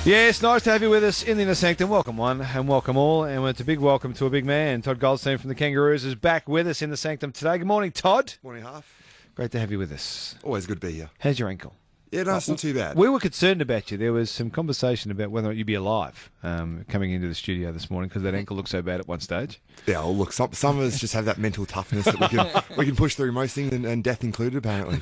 Yeah, it's nice to have you with us in the Inner Sanctum. Welcome one and welcome all. And it's a big welcome to a big man. Todd Goldstein from the Kangaroos is back with us in the Sanctum today. Good morning, Todd. Morning, Half. Great to have you with us. Always good to be here. How's your ankle? Yeah, no, it's not too bad. We were concerned about you. There was some conversation about whether or not you'd be alive coming into the studio this morning because that ankle looked so bad at one stage. Yeah, well, look, some of us just have that mental toughness that we can push through most things, and death included, apparently.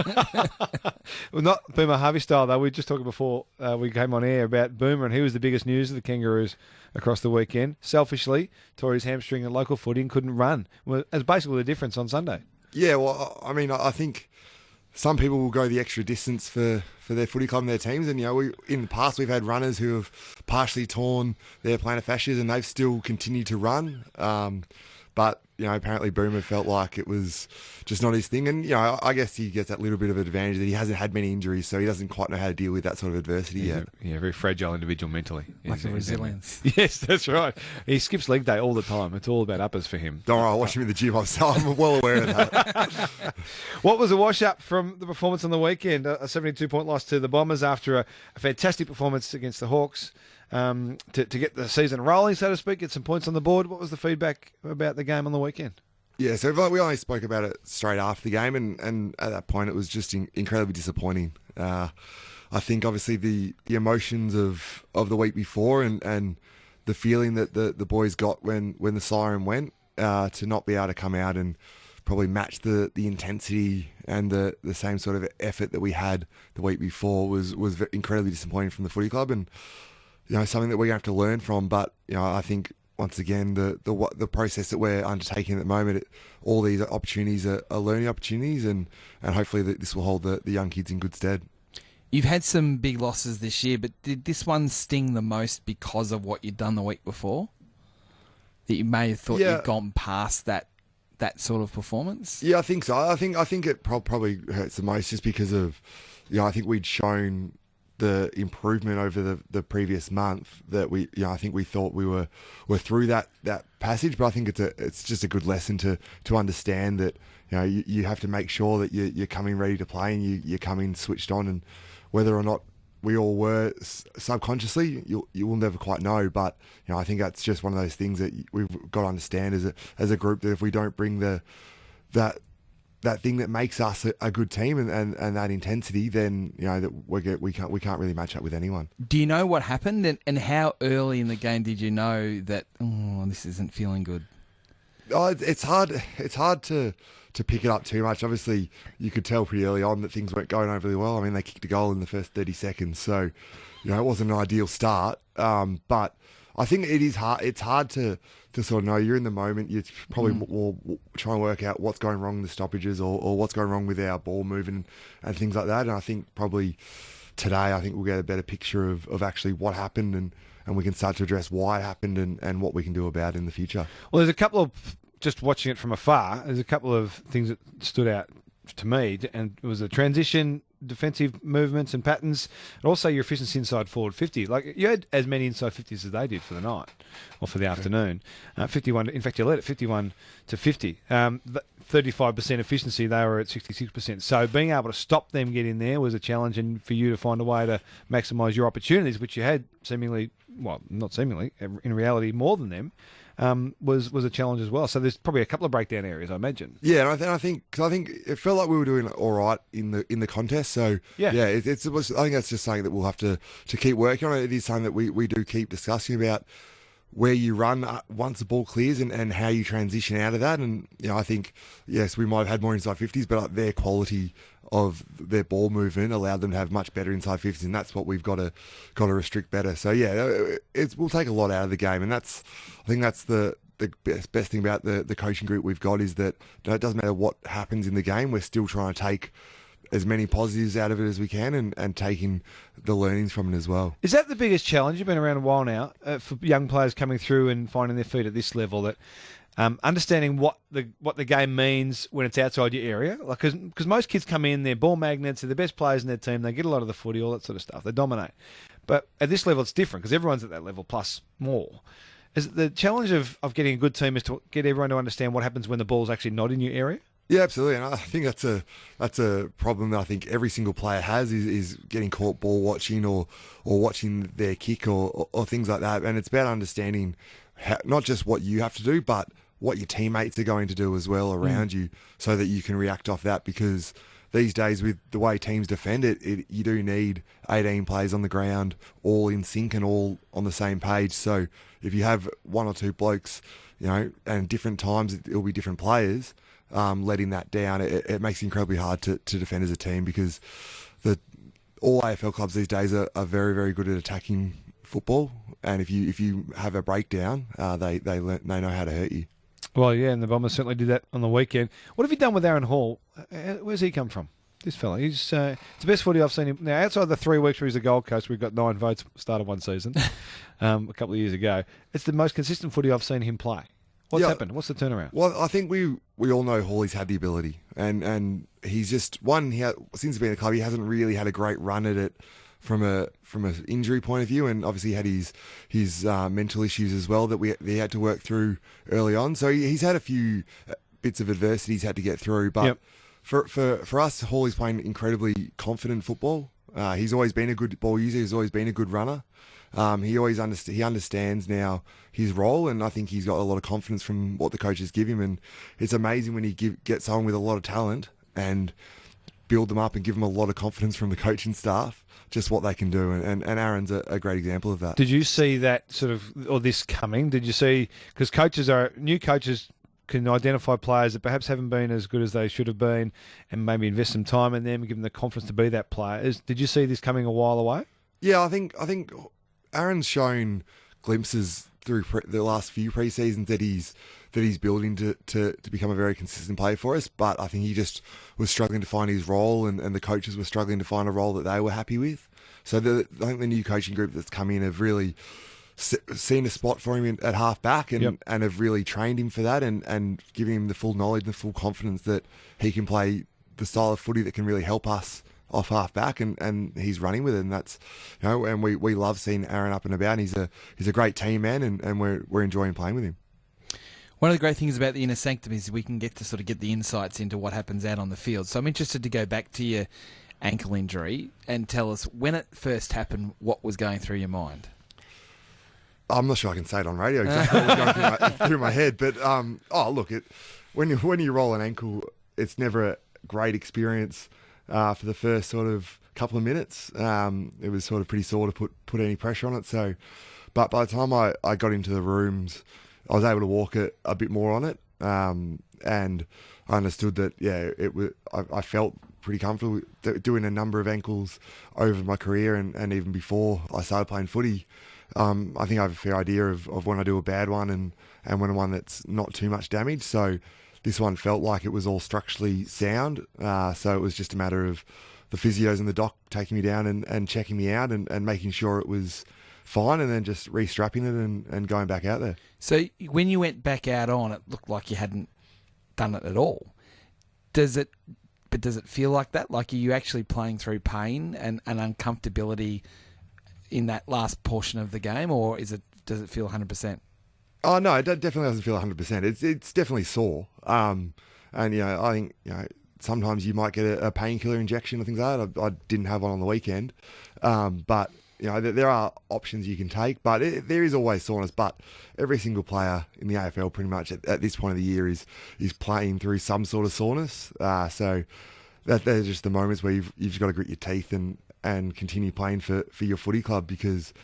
Well, not Boomer Harvey style, though. We were just talking before we came on air about Boomer, and he was the biggest news of the Kangaroos across the weekend. Selfishly, tore his hamstring at local footy and couldn't run. Well, that's basically the difference on Sunday. Yeah, well, I mean, I think some people will go the extra distance for their footy club and their teams. And, in the past, we've had runners who have partially torn their plantar fascias and they've still continued to run. But, apparently Boomer felt like it was just not his thing. And, I guess he gets that little bit of advantage that he hasn't had many injuries, so he doesn't quite know how to deal with that sort of adversity yet. Yeah, very fragile individual mentally. Like the resilience. Yes, that's right. He skips leg day all the time. It's all about uppers for him. Don't worry, I watch him in the gym. I'm well aware of that. What was a wash-up from the performance on the weekend? A 72-point loss to the Bombers after a fantastic performance against the Hawks. To get the season rolling, so to speak, get some points on the board. What was the feedback about the game on the weekend? Yeah, so we only spoke about it straight after the game, and at that point it was just incredibly disappointing. I think obviously the emotions of the week before and the feeling that the boys got when the siren went, to not be able to come out and probably match the intensity and the same sort of effort that we had the week before was incredibly disappointing from the footy club, and something that we're going to have to learn from. But I think once again the process that we're undertaking at the moment, all these opportunities are learning opportunities, and hopefully this will hold the young kids in good stead. You've had some big losses this year, but did this one sting the most because of what you'd done the week before? That you may have thought you'd gone past that sort of performance? Yeah, I think so. I think it probably hurts the most just because of, I think we'd shown the improvement over the previous month that I think we thought we were through that passage, but I think it's just a good lesson to understand that you have to make sure that you're coming ready to play and you're coming switched on, and whether or not we all were subconsciously, you will never quite know. But I think that's just one of those things that we've got to understand as a group, that if we don't bring that thing that makes us a good team and that intensity, then that we can't really match up with anyone. Do you know what happened, and how early in the game did you know that this isn't feeling good? Oh, it's hard to pick it up too much. Obviously, you could tell pretty early on that things weren't going overly well. I mean, they kicked a goal in the first 30 seconds, so it wasn't an ideal start. But I think it is hard. It's hard to sort of know. You're in the moment. You're probably more trying to work out what's going wrong in the stoppages or what's going wrong with our ball movement and things like that. And I think probably today, we'll get a better picture of actually what happened, and we can start to address why it happened and what we can do about it in the future. Well, there's a couple of, just watching it from afar, there's a couple of things that stood out to me, and it was a transition, defensive movements and patterns, and also your efficiency inside forward 50. Like, you had as many inside 50s as they did for the night or for the afternoon. 51. In fact, you led at 51 to 50. 35% efficiency. They were at 66%. So being able to stop them getting there was a challenge, and for you to find a way to maximise your opportunities, which you had seemingly, well, not seemingly, in reality, more than them. Was a challenge as well. So there's probably a couple of breakdown areas, I imagine. Yeah, and I think it felt like we were doing all right in the contest. So I think that's just something that we'll have to keep working on. It is something that we do keep discussing about where you run once the ball clears and how you transition out of that. And I think yes, we might have had more inside 50s, but their quality of their ball movement allowed them to have much better inside 50s, and that's what we've got to restrict better. So we'll take a lot out of the game, and I think that's the best thing about the coaching group we've got, is that it doesn't matter what happens in the game, we're still trying to take as many positives out of it as we can and taking the learnings from it as well. Is that the biggest challenge? You've been around a while now, for young players coming through and finding their feet at this level, that understanding what the game means when it's outside your area, like because most kids come in, they're ball magnets, they're the best players in their team, they get a lot of the footy, all that sort of stuff, they dominate. But at this level, it's different because everyone's at that level plus more. Is the challenge of getting a good team is to get everyone to understand what happens when the ball's actually not in your area? Yeah, absolutely, and I think that's a problem that I think every single player has is getting caught ball watching or watching their kick or things like that. And it's about understanding not just what you have to do, but what your teammates are going to do as well around you, so that you can react off that. Because these days, with the way teams defend you do need 18 players on the ground, all in sync and all on the same page. So if you have one or two blokes, and different times it'll be different players. Letting that down, it makes it incredibly hard to defend as a team, because all AFL clubs these days are very, very good at attacking football, and if you have a breakdown, they know how to hurt you. Well, yeah, and the Bombers certainly did that on the weekend. What have you done with Aaron Hall? Where's he come from? This fella, he's it's the best footy I've seen him. Now, outside the 3 weeks where he's a Gold Coast, we've got 9 votes started one season, a couple of years ago. It's the most consistent footy I've seen him play. What's happened? What's the turnaround? Well, I think we all know Hawley's had the ability, and he's just since he's been in the club, he hasn't really had a great run at it from an injury point of view, and obviously had his mental issues as well that he had to work through early on. So he's had a few bits of adversity he's had to get through, but for us, Hawley's playing incredibly confident football. He's always been a good ball user. He's always been a good runner. He understands now his role, and I think he's got a lot of confidence from what the coaches give him. And it's amazing when he gets someone with a lot of talent and build them up and give them a lot of confidence from the coaching staff, just what they can do. And Aaron's a great example of that. Did you see that sort of, or this coming? Did you see, because new coaches can identify players that perhaps haven't been as good as they should have been, and maybe invest some time in them and give them the confidence to be that player. Did you see this coming a while away? Yeah, I think Aaron's shown glimpses through the last few pre-seasons that he's building to become a very consistent player for us, but I think he just was struggling to find his role, and the coaches were struggling to find a role that they were happy with. So I think the new coaching group that's come in have really seen a spot for him at half back, and have really trained him for that, and giving him the full knowledge and the full confidence that he can play the style of footy that can really help us off half back, and he's running with it, and that's and we love seeing Aaron up and about. And he's a great team man, and we're enjoying playing with him. One of the great things about the Inner Sanctum is we can get to sort of get the insights into what happens out on the field. So I'm interested to go back to your ankle injury and tell us when it first happened, what was going through your mind. I'm not sure I can say it on radio exactly what was going through my head, but when you roll an ankle, it's never a great experience for the first sort of couple of minutes. It was sort of pretty sore to put any pressure on it. So, but by the time I got into the rooms, I was able to walk a bit more on it, and I understood that I felt pretty comfortable doing a number of ankles over my career, and even before I started playing footy. I think I have a fair idea of when I do a bad one and when one that's not too much damage. So this one felt like it was all structurally sound. So it was just a matter of the physios and the doc taking me down and checking me out and making sure it was fine, and then just re-strapping it and going back out there. So when you went back out on, it looked like you hadn't done it at all. Does it feel like that? Like, are you actually playing through pain and uncomfortability in that last portion of the game, or does it feel 100%? Oh no, it definitely doesn't feel 100%. It's definitely sore. And I think sometimes you might get a painkiller injection or things like that. I didn't have one on the weekend, but there are options you can take. But there is always soreness. But every single player in the AFL, pretty much at this point of the year, is playing through some sort of soreness. So they're just the moments where you've got to grit your teeth and continue playing for your footy club, because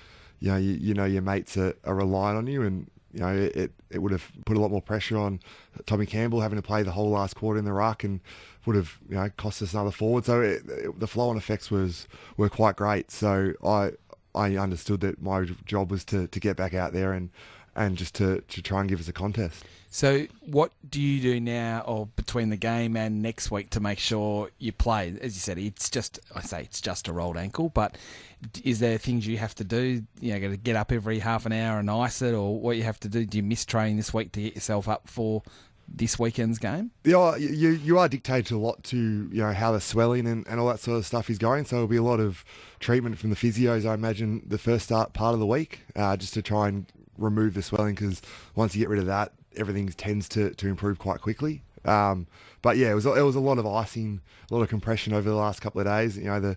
your mates are relying on you, and it would have put a lot more pressure on Tommy Campbell having to play the whole last quarter in the ruck, and would have cost us another forward. So the flow-on effects were quite great. So I understood that my job was to get back out there and just to try and give us a contest. So what do you do now, or between the game and next week, to make sure you play? As you said, it's just a rolled ankle, but is there things you have to do? Got to get up every half an hour and ice it, or what you have to do? Do you miss training this week to get yourself up for this weekend's game? Yeah, you are dictated a lot to how the swelling and all that sort of stuff is going. So there'll be a lot of treatment from the physios, I imagine, the first part of the week, just to try and remove the swelling, because once you get rid of that, everything tends to improve quite quickly. But yeah, it was a lot of icing, a lot of compression over the last couple of days. The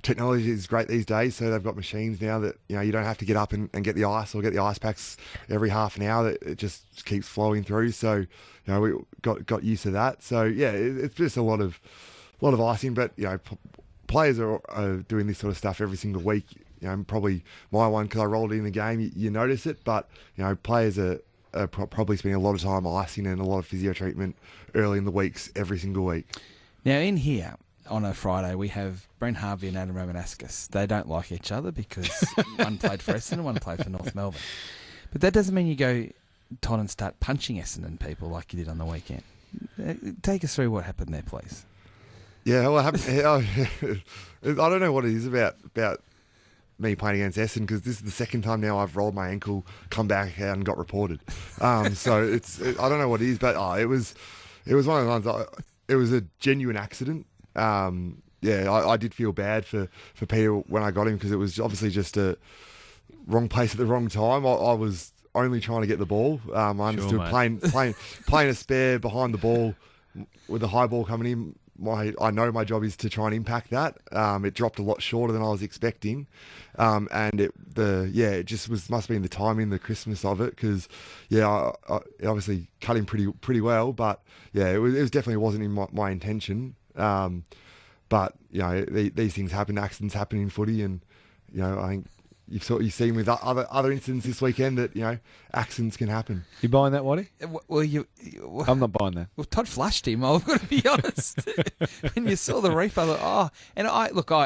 technology is great these days, so they've got machines now that you don't have to get up and get the ice or get the ice packs every half an hour. That it just keeps flowing through. So we got used to that. So yeah, it's just a lot of icing. But players are doing this sort of stuff every single week. Probably my one because I rolled it in the game. You notice it, but players are probably spending a lot of time icing and a lot of physio treatment early in the weeks every single week. Now in here on a Friday we have Brent Harvey and Adam Romanascus. They don't like each other because one played for Essendon and one played for North Melbourne. But that doesn't mean you go, Todd, and start punching Essendon people like you did on the weekend. Take us through what happened there, please. Yeah, well, I don't know what it is about me playing against Essendon because this is the second time now I've rolled my ankle, come back out and got reported. So I don't know what it is, but it was one of the times. It was a genuine accident. I did feel bad for Peter when I got him because it was obviously just a wrong place at the wrong time. I was only trying to get the ball. I understood playing a spare behind the ball with the high ball coming in. I know my job is to try and impact that. It dropped a lot shorter than I was expecting, and it just must have been the timing, the crispness of it, because I obviously cut him pretty well, but it was definitely wasn't in my intention. But these things happen, accidents happen in footy, and I think you've seen with other incidents this weekend that accidents can happen. You buying that, Waddy? Well, I'm not buying that. Well, Todd flushed him. I've got to be honest. When you saw the replay,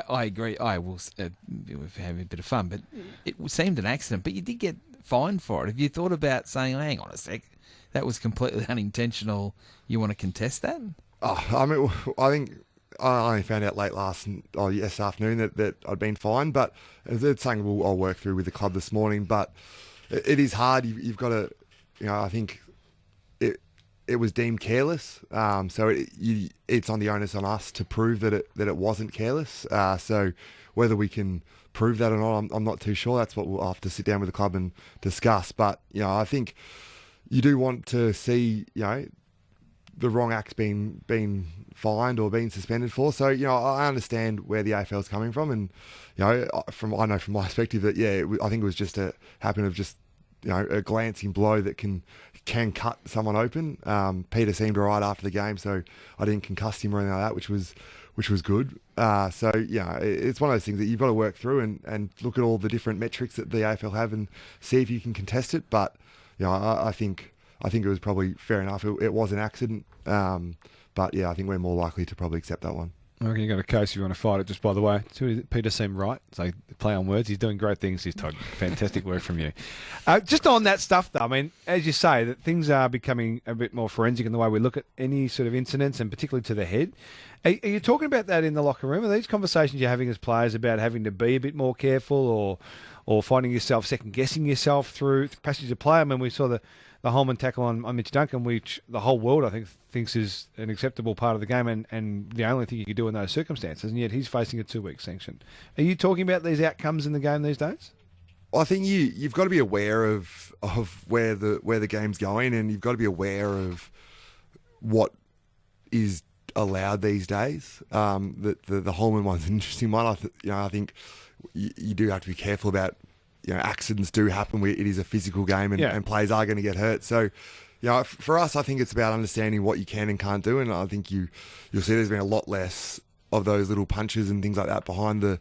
I agree. I will have a bit of fun, but it seemed an accident. But you did get fined for it. Have you thought about saying, "Hang on a sec, that was completely unintentional"? You want to contest that? I think I only found out late yes afternoon that I'd been fined, but it's something I'll work through with the club this morning. But it is hard. You've got to, I think it was deemed careless. So it's on the onus on us to prove that it wasn't careless. So whether we can prove that or not, I'm not too sure. That's what we'll have to sit down with the club and discuss. But I think you do want to see the wrong acts being fined or being suspended for. So, I understand where the AFL is coming from, and I know from my perspective that I think it was just a glancing blow that can cut someone open. Peter seemed all right after the game, so I didn't concuss him or anything like that, which was good. It's one of those things that you've got to work through and look at all the different metrics that the AFL have and see if you can contest it. But I think it was probably fair enough. It was an accident. But I think we're more likely to probably accept that one. I reckon you got a case if you want to fight it. Just by the way, Peter seemed right. So play on words. He's doing great things. He's Todd. Fantastic work from you. Just on that stuff, though. I mean, as you say, that things are becoming a bit more forensic in the way we look at any sort of incidents, and particularly to the head. Are you talking about that in the locker room? Are these conversations you're having as players about having to be a bit more careful, or finding yourself second guessing yourself through passage of play? I mean, we saw the Holman tackle on Mitch Duncan, which the whole world, I think, thinks is an acceptable part of the game and the only thing you could do in those circumstances, and yet he's facing a 2-week sanction. Are you talking about these outcomes in the game these days? I think you've got to be aware of where the game's going, and you've got to be aware of what is allowed these days. The Holman one's an interesting one. I think you do have to be careful about. Accidents do happen. It is a physical game, and players are going to get hurt. So, for us, I think it's about understanding what you can and can't do. And I think you'll see there's been a lot less of those little punches and things like that behind the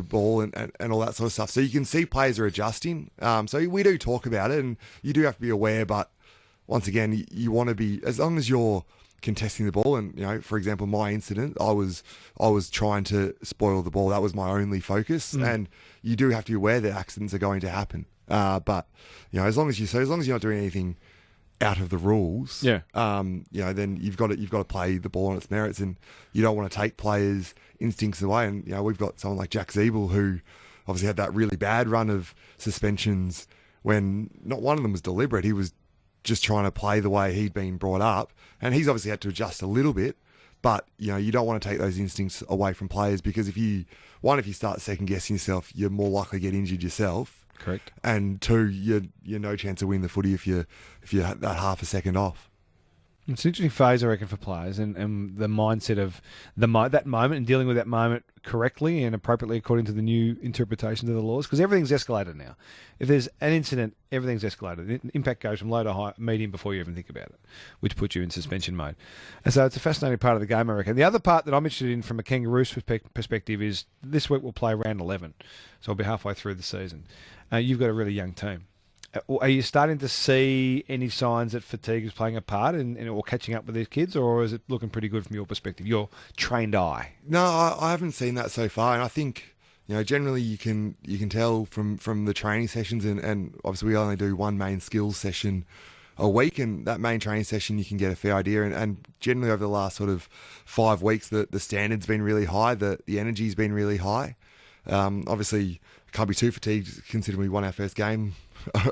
ball and all that sort of stuff. So you can see players are adjusting. So we do talk about it, and you do have to be aware. But once again, you want to be, as long as you're contesting the ball, and for example, my incident, I was trying to spoil the ball. That was my only focus, and you do have to be aware that accidents are going to happen. But as long as you're not doing anything out of the rules, then you've got to play the ball on its merits, and you don't want to take players' instincts away. And we've got someone like Jack Zeeble who obviously had that really bad run of suspensions when not one of them was deliberate. He was just trying to play the way he'd been brought up, and he's obviously had to adjust a little bit. But you don't want to take those instincts away from players, because if you start second guessing yourself, you're more likely to get injured yourself. Correct. And 2, you're no chance of winning the footy if you're that half a second off. It's an interesting phase, I reckon, for players and the mindset of that moment and dealing with that moment correctly and appropriately according to the new interpretations of the laws, because everything's escalated now. If there's an incident, everything's escalated. The impact goes from low to high, medium before you even think about it, which puts you in suspension mode. And so it's a fascinating part of the game, I reckon. The other part that I'm interested in from a Kangaroos perspective is this week we'll play round 11, so we'll be halfway through the season. You've got a really young team. Are you starting to see any signs that fatigue is playing a part or catching up with these kids, or is it looking pretty good from your perspective, your trained eye? No, I haven't seen that so far, and I think generally you can tell from the training sessions, and obviously we only do one main skills session a week, and that main training session you can get a fair idea, and generally over the last sort of 5 weeks the standard's been really high, the energy's been really high. Obviously can't be too fatigued considering we won our first game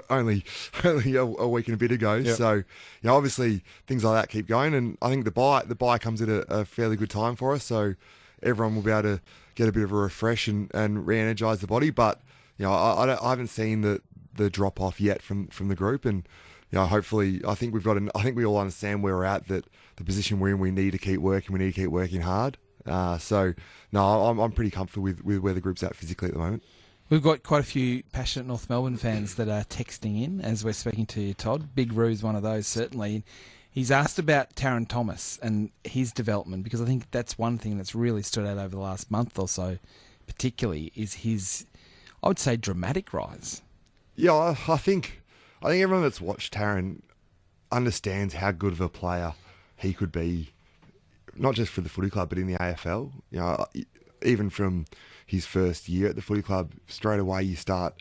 only a week and a bit ago. Yep. So, obviously things like that keep going, and I think the bye comes at a fairly good time for us. So everyone will be able to get a bit of a refresh and re-energise the body. But I haven't seen the drop off yet from the group, and hopefully I think we all understand where we're at. That the position we're in, we need to keep working. We need to keep working hard. So no, I'm pretty comfortable with where the group's at physically at the moment. We've got quite a few passionate North Melbourne fans that are texting in as we're speaking to you, Todd. Big Roo's one of those, certainly. He's asked about Tarryn Thomas and his development, because I think that's one thing that's really stood out over the last month or so, particularly, is his, I would say, dramatic rise. Yeah, I think everyone that's watched Tarryn understands how good of a player he could be, not just for the footy club, but in the AFL. Even from his first year at the footy club, straight away you start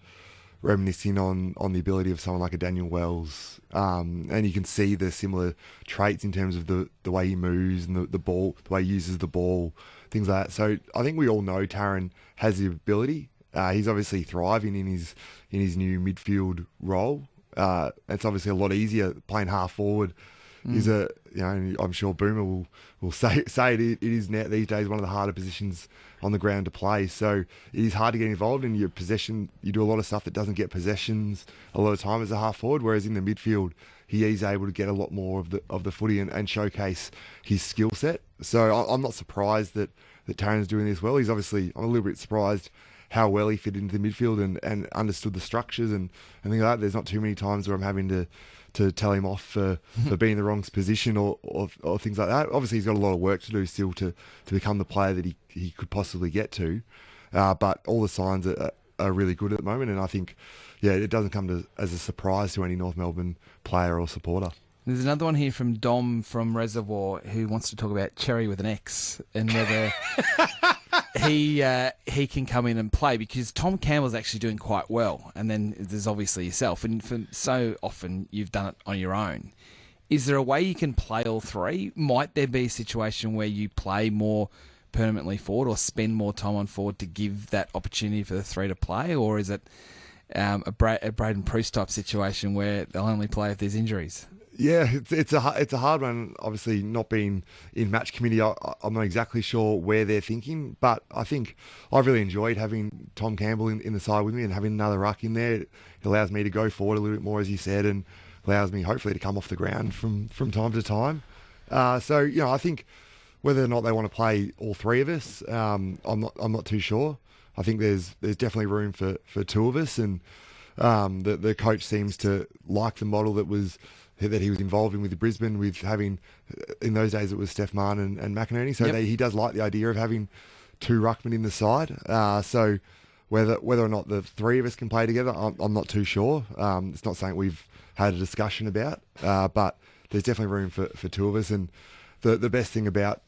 reminiscing on the ability of someone like a Daniel Wells, and you can see the similar traits in terms of the way he moves and the ball, the way he uses the ball, things like that. So I think we all know Tarryn has the ability. He's obviously thriving in his new midfield role. It's obviously a lot easier playing half forward. I'm sure Boomer will say it is now these days one of the harder positions on the ground to play. So it is hard to get involved in your possession. You do a lot of stuff that doesn't get possessions a lot of time as a half forward, whereas in the midfield he is able to get a lot more of the footy and showcase his skill set. So I'm not surprised that Tarryn's doing this well. I'm a little bit surprised how well he fit into the midfield and understood the structures and things like that. There's not too many times where I'm having to tell him off for being in the wrong position or things like that. Obviously, he's got a lot of work to do still to become the player that he could possibly get to. But all the signs are really good at the moment, and I think, it doesn't come as a surprise to any North Melbourne player or supporter. There's another one here from Dom from Reservoir who wants to talk about Cherry with an X and whether he can come in and play, because Tom Campbell's actually doing quite well, and then there's obviously yourself, and for so often you've done it on your own. Is there a way you can play all three? Might there be a situation where you play more permanently forward or spend more time on forward to give that opportunity for the three to play, or is it a Braden Preuss type situation where they'll only play if there's injuries? Yeah, it's a hard one. Obviously, not being in match committee, I'm not exactly sure where they're thinking, but I think I've really enjoyed having Tom Campbell in the side with me and having another ruck in there. It allows me to go forward a little bit more, as you said, and allows me hopefully to come off the ground from time to time. So I think whether or not they want to play all three of us, I'm not too sure. I think there's definitely room for two of us, and the coach seems to like the model that he was involved in with Brisbane, with having, in those days it was Steph Mann and McInerney. So he does like the idea of having two ruckmen in the side. So whether or not the three of us can play together, I'm not too sure. It's not something we've had a discussion about, but there's definitely room for two of us. And the best thing about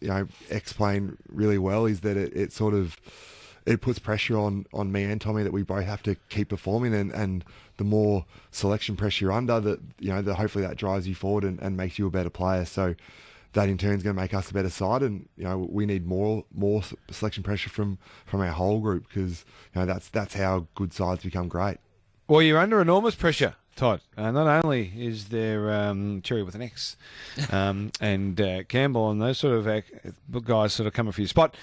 X playing really well is that it puts pressure on me and Tommy that we both have to keep performing, and the more selection pressure you're under, that hopefully that drives you forward and makes you a better player. So that in turn is going to make us a better side, and we need more selection pressure from our whole group, because that's how good sides become great. Well, you're under enormous pressure, Todd. Not only is there Cherry with an X and Campbell and those sort of guys sort of coming for your spot,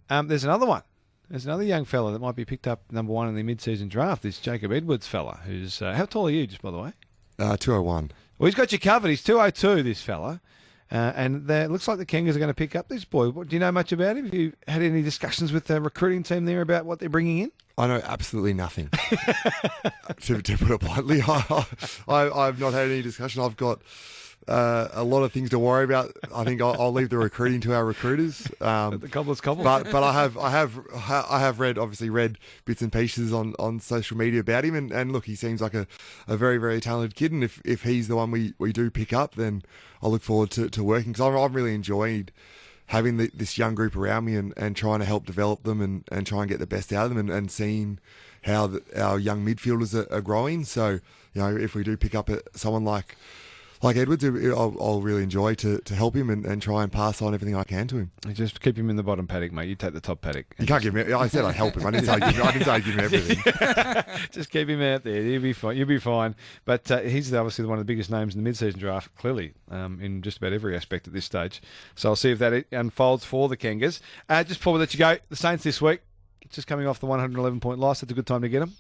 there's another one. There's another young fella that might be picked up number one in the mid-season draft, this Jacob Edwards fella, who's... how tall are you, just by the way? 201. Well, he's got you covered. He's 202, this fella. And it looks like the Kangaroos are going to pick up this boy. Do you know much about him? Have you had any discussions with the recruiting team there about what they're bringing in? I know absolutely nothing. to put it bluntly, I've not had any discussion. I've got a lot of things to worry about. I think I'll leave the recruiting to our recruiters. The cobbler's cobble. But I have read bits and pieces on social media about him, and look, he seems like a very, very talented kid. And if he's the one we do pick up, then I look forward to working, because I've really enjoyed having this young group around me and trying to help develop them and try and get the best out of them, and seeing how our young midfielders are growing. So, if we do pick up someone like Edwards, I'll really enjoy to help him and try and pass on everything I can to him. Just keep him in the bottom paddock, mate. You take the top paddock. You can't give me. I said I'd help him. I didn't say I'd give him everything. Just keep him out there. You'll be fine. You'll be fine. But he's obviously one of the biggest names in the mid-season draft, clearly, in just about every aspect at this stage. So I'll see if that unfolds for the Kangas. Just before we let you go, the Saints this week, just coming off the 111-point loss. That's a good time to get them.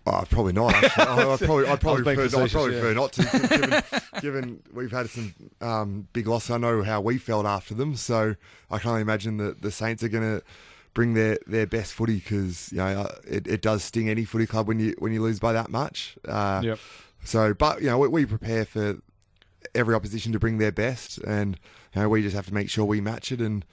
Probably not. Actually. I'd probably prefer not to, given we've had some big losses. I know how we felt after them, so I can only imagine that the Saints are going to bring their best footy, because it does sting any footy club when you lose by that much. Yep. So, but we prepare for every opposition to bring their best, and we just have to make sure we match it and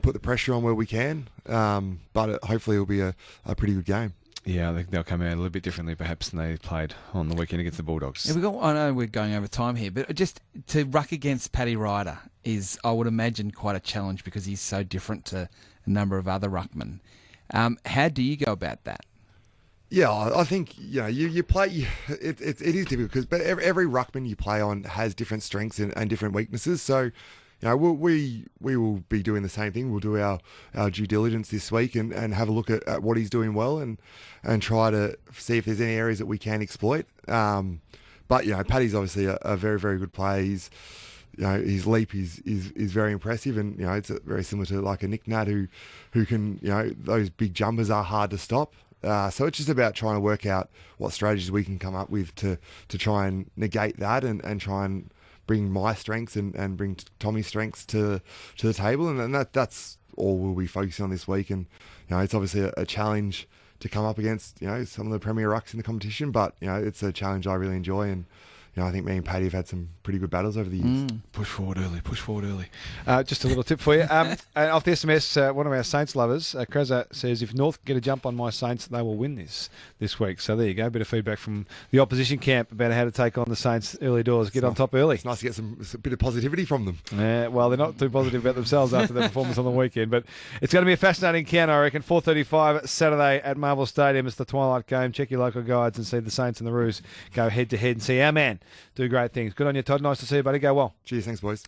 put the pressure on where we can. But hopefully it'll be a pretty good game. Yeah, I think they'll come out a little bit differently perhaps than they played on the weekend against the Bulldogs. Yeah, I know we're going over time here, but just to ruck against Paddy Ryder is, I would imagine, quite a challenge, because he's so different to a number of other ruckmen. How do you go about that? Yeah, I think you play. It is difficult, but every ruckman you play on has different strengths and different weaknesses. So, we will be doing the same thing. We'll do our due diligence this week and have a look at what he's doing well and try to see if there's any areas that we can exploit. But Paddy's obviously a very, very good player. He's his leap is very impressive, and it's very similar to like a Nick Nat who can those big jumpers are hard to stop. So it's just about trying to work out what strategies we can come up with to try and negate that and try and bring my strengths and bring Tommy's strengths to the table, and that's all we'll be focusing on this week. And it's obviously a challenge to come up against some of the premier rucks in the competition, but it's a challenge I really enjoy, and I think me and Paddy have had some pretty good battles over the years. Push forward early. Just a little tip for you. Off the SMS, one of our Saints lovers, Kreza, says, if North get a jump on my Saints, they will win this week. So there you go. A bit of feedback from the opposition camp about how to take on the Saints early doors. Get on top early. It's nice to get a bit of positivity from them. Well, they're not too positive about themselves after their performance on the weekend, but it's going to be a fascinating encounter, I reckon. 4:35 Saturday at Marvel Stadium. It's the twilight game. Check your local guides and see the Saints and the Roos go head-to-head and see our man do great things. Good on you, Todd. Nice to see you, buddy. Go well. Cheers. Thanks, boys.